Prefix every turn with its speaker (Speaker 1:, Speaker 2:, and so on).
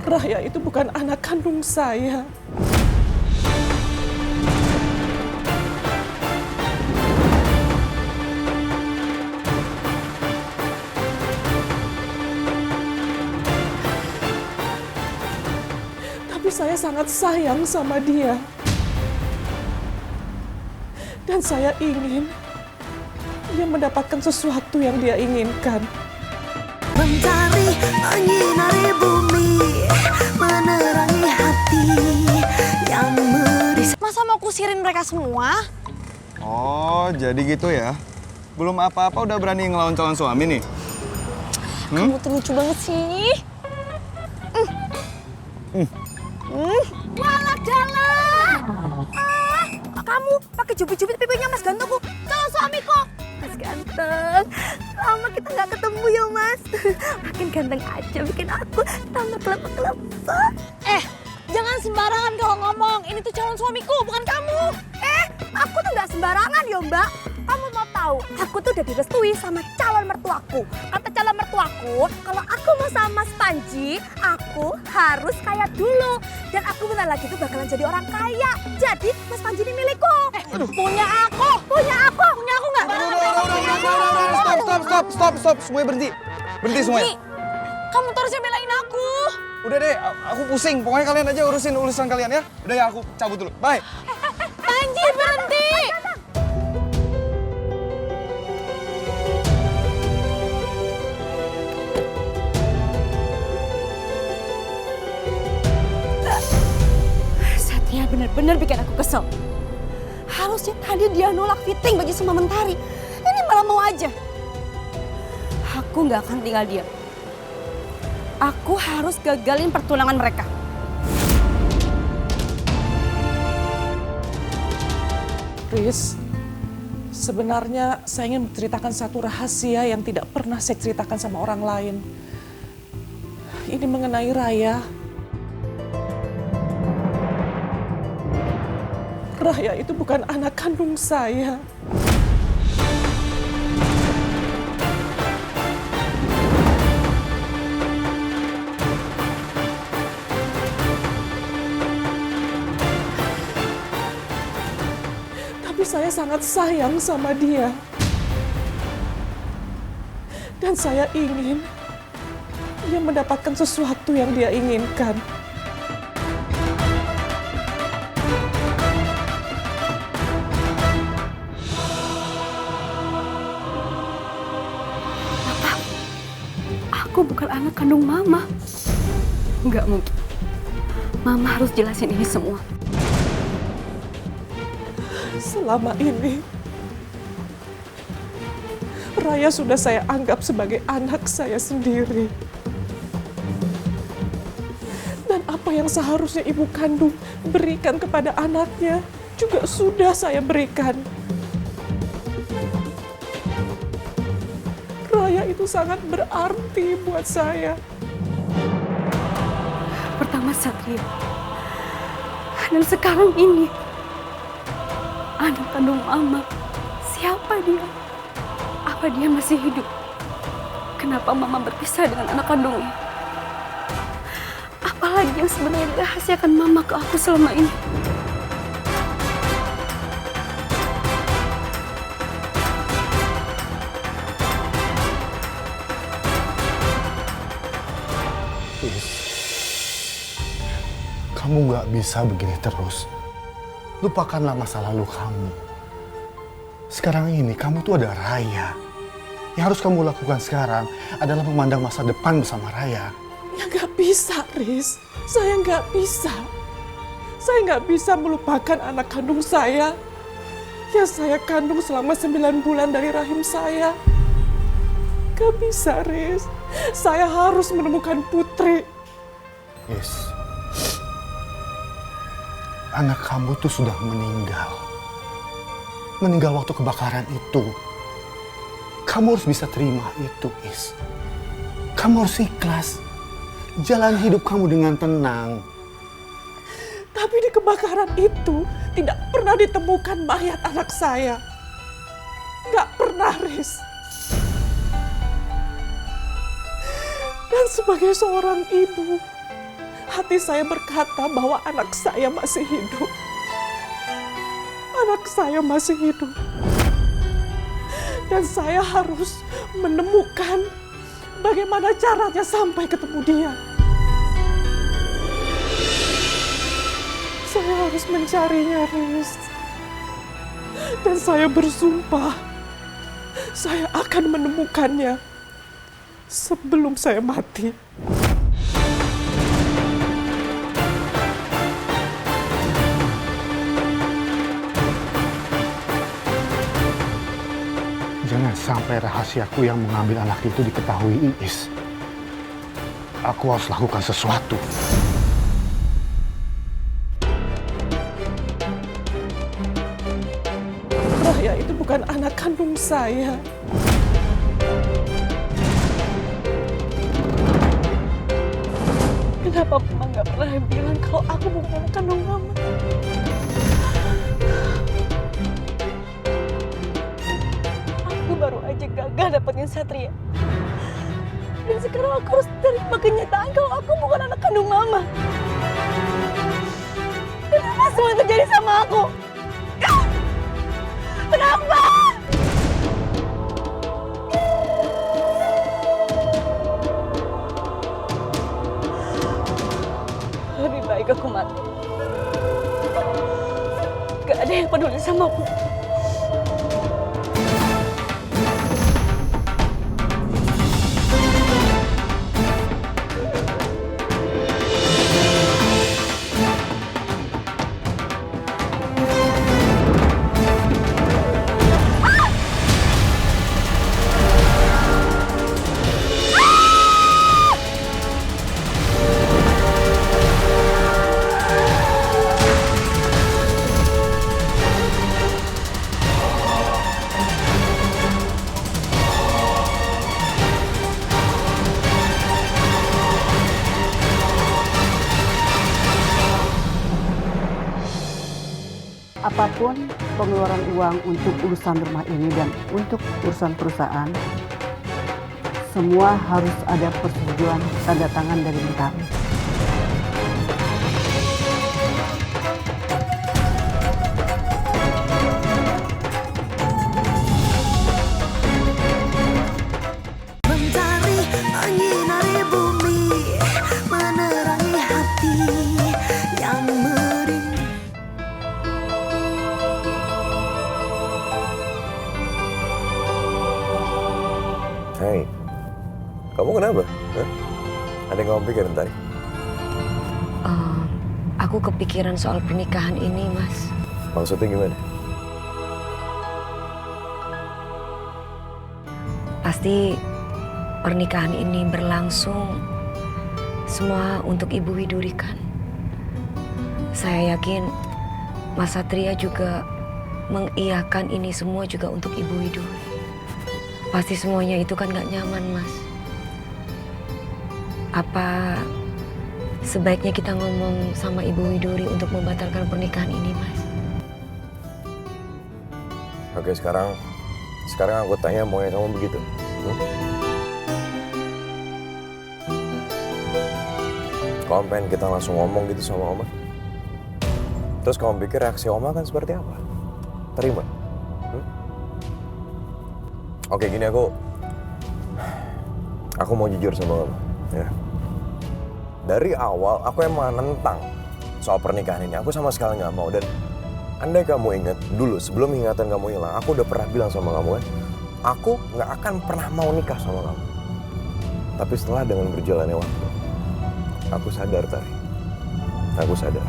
Speaker 1: Raya itu bukan anak kandung saya. Tapi saya sangat sayang sama dia. Dan saya ingin dia mendapatkan sesuatu yang dia inginkan.
Speaker 2: Mencari menyinari bumi, menerangi hati yang merisau.
Speaker 3: Masa mau kusirin mereka semua?
Speaker 4: Oh, jadi gitu ya? Belum apa-apa udah berani ngelawan calon suami nih?
Speaker 3: Kamu tuh lucu banget sih.
Speaker 2: Walah dalah. Kamu pakai jubit-jubit pipinya Mas Gantengku, calon suamiku. Mas Ganteng, lama kita nggak ketemu ya Mas. Makin ganteng aja bikin aku tambah kelepek-kelepek.
Speaker 3: Jangan sembarangan kalau ngomong. Ini tuh calon suamiku, bukan kamu.
Speaker 2: Aku tuh nggak sembarangan ya Mbak. Kamu mau tahu, aku tuh udah direstui sama calon mertuaku. Kata calon mertuaku, kalau aku mau sama Mas Panji, aku harus kaya dulu. Dan aku bentar lagi tuh bakalan jadi orang kaya. Jadi Mas Panji ini milikku.
Speaker 3: Punya aku.
Speaker 2: Punya aku.
Speaker 3: Punya aku nggak?
Speaker 4: Stop, semuanya berhenti. Berhenti semuanya.
Speaker 3: Kamu terusnya belain aku.
Speaker 4: Udah deh, aku pusing. Pokoknya kalian aja urusin urusan kalian ya. Udah ya, aku cabut dulu. Bye.
Speaker 3: Panji, berhenti.
Speaker 2: Satria bener-bener bikin aku kesel. Harusnya tadi dia nolak fitting baju sama Mentari. Ini malah mau aja. Aku nggak akan tinggal diam. Aku harus gagalin pertunangan mereka.
Speaker 1: Riz, sebenarnya saya ingin menceritakan satu rahasia yang tidak pernah saya ceritakan sama orang lain. Ini mengenai Raya. Raya itu bukan anak kandung saya. Tapi saya sangat sayang sama dia. Dan saya ingin dia mendapatkan sesuatu yang dia inginkan.
Speaker 2: Aku bukan anak kandung Mama. Nggak mungkin. Mama harus jelasin ini semua.
Speaker 1: Selama ini, Raya sudah saya anggap sebagai anak saya sendiri. Dan apa yang seharusnya ibu kandung berikan kepada anaknya juga sudah saya berikan. Raya itu sangat berarti buat saya.
Speaker 2: Pertama Satria. Dan sekarang ini. Anak kandung Mama. Siapa dia? Apa dia masih hidup? Kenapa Mama berpisah dengan anak kandungnya? Apalagi yang sebenarnya dirahasiakan Mama ke aku selama ini?
Speaker 5: Kamu nggak bisa begini terus. Lupakanlah masa lalu kamu. Sekarang ini kamu tuh ada Raya. Yang harus kamu lakukan sekarang adalah memandang masa depan bersama Raya.
Speaker 1: Ya nggak bisa, Riz. Saya nggak bisa. Saya nggak bisa melupakan anak kandung saya. Yang saya kandung selama 9 bulan dari rahim saya. Nggak bisa, Riz. Saya harus menemukan Putri.
Speaker 5: Yes. Anak kamu tuh sudah meninggal. Meninggal waktu kebakaran itu. Kamu harus bisa terima itu, Is. Kamu harus ikhlas. Jalan hidup kamu dengan tenang.
Speaker 1: Tapi di kebakaran itu tidak pernah ditemukan mayat anak saya. Nggak pernah, Riz. Dan sebagai seorang ibu, hati saya berkata bahwa anak saya masih hidup. Anak saya masih hidup. Dan saya harus menemukan bagaimana caranya sampai ketemu dia. Saya harus mencarinya, Riz. Dan saya bersumpah, saya akan menemukannya sebelum saya mati.
Speaker 5: Jangan sampai rahasiaku yang mengambil anak itu diketahui Iis. Aku harus lakukan sesuatu.
Speaker 1: Raya itu bukan anak kandung saya. Kenapa Mama nggak pernah bilang kalau aku bukan anak kandung Mama? Aku baru aja gagal dapetin Satria. Dan sekarang aku harus terima kenyataan kalau aku bukan anak kandung Mama. Kenapa semua yang terjadi sama aku? Kenapa? Lebih baik aku mati. Gak ada yang peduli sama aku.
Speaker 6: Apapun pengeluaran uang untuk urusan rumah ini dan untuk urusan perusahaan, semua harus ada persetujuan tanda tangan dari kami.
Speaker 7: Mencari menyinari bumi, menerangi hati yang merindu.
Speaker 8: Hai, kamu kenapa? Hah? Ada yang kamu pikirin tadi?
Speaker 9: Aku kepikiran soal pernikahan ini, Mas.
Speaker 8: Maksudnya gimana?
Speaker 9: Pasti pernikahan ini berlangsung semua untuk Ibu Widuri kan? Saya yakin Mas Satria juga mengiyakan ini semua juga untuk Ibu Widuri. Pasti semuanya itu kan gak nyaman, Mas. Apa sebaiknya kita ngomong sama Ibu Widuri untuk membatalkan pernikahan ini, Mas?
Speaker 8: Oke, sekarang aku tanya, maunya kamu begitu? Kamu pengen kita langsung ngomong gitu sama Oma? Terus kamu pikir reaksi Oma kan seperti apa? Terima? Oke, gini aku mau jujur sama Oma, ya. Dari awal aku emang nentang soal pernikahan ini. Aku sama sekali nggak mau. Dan andai kamu ingat dulu sebelum ingatan kamu hilang, aku udah pernah bilang sama kamu kan, aku nggak akan pernah mau nikah sama kamu. Tapi setelah dengan berjalannya waktu, aku sadar Tari. Aku sadar.